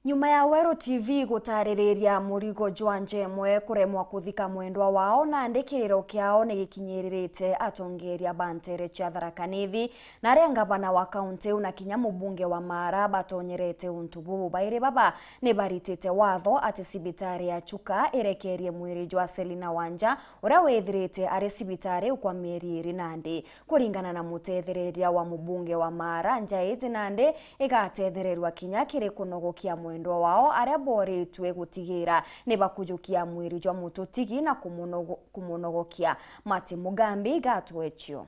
Nyuma ya Wero TV gutariria Murigo Njwang'emwe kuremwa kuthika mwendwa wao na ndikiriro kiao ni gikinyiririte atongeria bantere cia Tharaka Nithi na aria ngavana wa kaunti na kinya mubunge wa Mara batonyerete untu bubu bairi baba ni baritite watho ati sibitari ya Chuka irekerie mwiri jwa Selina Wanja uria wethirite ari sibitari kwa mieri 2 Nandi kuringana na mutethereria wa mubunge wa Mara Njaizi Nandi igatethereerwa kinya kiri kunogokia mwendwa wao aria boritwe gutigira ni bakujukia mwiri jwa mututigi na kumunogokia Mati Mugambi gatwechio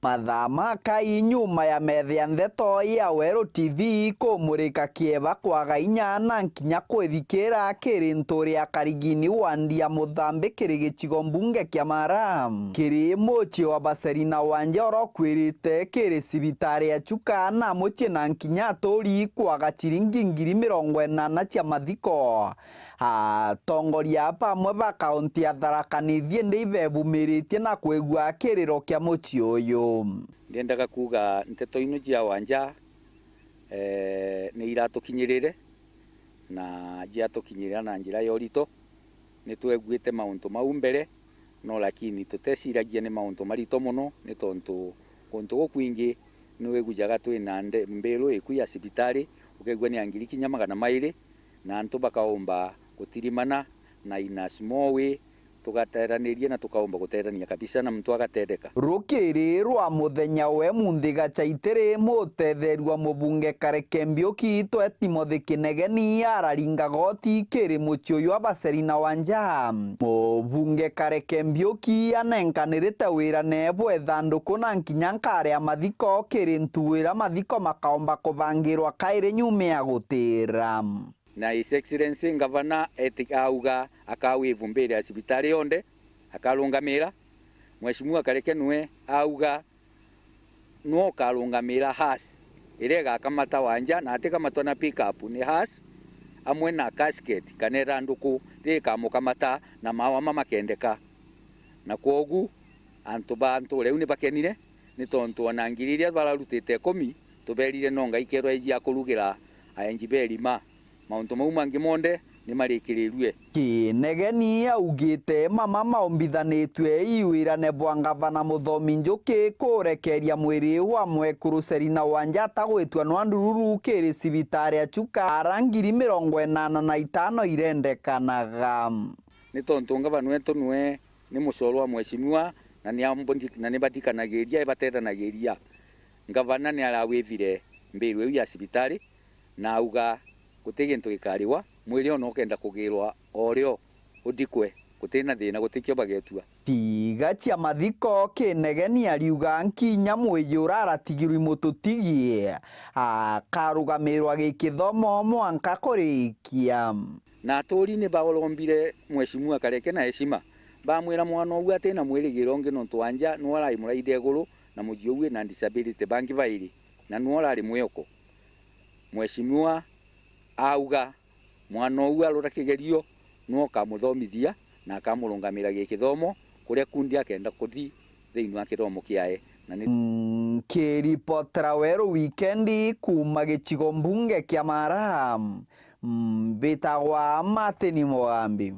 Mathama kai nyuma ya methia ntheto ya Wero TV kumurika kieva kwaga inya na nkinya kwithikira kirintu ria Karigini wandi ya Muthambi kiri gicigo mbunge kia Mara kiri muci wa Selina Wanja orokwirite kiri sibitari ya Chuka na muci na nkinya turi kwaga ciringi 80,000 cia mathiko atongoria pamwe ba kaunti ya Tharaka Nithi ndibebumiritie na kwigua kiriro kia muci uyu Ndiendaga kuga nteto ino cia Wanja ni iratukinyirire na jiatukinyirira na njira ya urito ni tweguite mauntu mau mbere no lakini tuteciragia ni mauntu marito muno ni tontu kuntu gukwingi ni wegujaga twina mbiru iku ya sibitari ukegwa ni angiri kinya 200 na antu bakaomba gutirimana na ina small way tugateranirie na tukaomba guterania kabisa na mtu agatendeka rukiri rwa muthenya we munthiga chaitiri mutetherwa mubunge Kareke Mbiuki twe Timothy Kinegeni araringa goti kiri muci uyu wa Selina Wanja mubunge Kareke Mbiuki anenkanirite wira nebwe thanduku na nkinya nkare ya mathiko kiri ntuwira mathiko makaomba kubangirwa kairi nyume ya gutira na His Excellency Ngavana auga akawivu mbere ya sibitari yonde akalungamira Mheshimiwa Kareke nwe auga no kalungamira hasi irega kamata Wanja na atika matona pick up ni hasi amwe na casket kanera nduku rika mukamata na mawa mama kendeka na kwogu antu reu ni bakenire ni tontu onangiriria bararutite 10 tuberire nonga ikerwa ijia kurugira ayenjiberi mauntu mau mangi monde ni marikirirwe Kinegeni augite mama maombithanitwe iwirane bwa ngavana Muthomi Njuki kurekeria mwiri wa mwekuru Selina Wanja tagwitwa no ndururu kiri sibitari ya Chuka arangiri 85 irendekanaga ni tontu ngavana wetu nwe ni mucoro wa mheshimiwa na ni batikanagiria ibatetanagiria ngavana ni arawivire mbiru eu ya sibitari na auga gutege ntu gikariwa mwiri ono kenda kugirwa orio udikwe gutina thina gutikio bagetua tiga cia mathiko Kinegeni ariuga nkinya mwiyura aratigirwi mututigie akarugamirwa gikithomo mwanka kurikia na aturi ni baolombire Mheshimiwa Kareke na heshima bamwira mwana ugu atena mwirigiro ngi nontu Wanja no arai muraide iguru na mujiuwe na disability bangi bairi na no arari mwiyoko Mheshimiwa auga mwana uyu alora kigerio no kamuthomithia na kamurungamira gikithomo kuria kundi akenda kuthi thiini wa kithomo kiae na ni kiripotera Wero weekend kuma gicigo mbunge kia Mara bitagwa Mati Mugambi.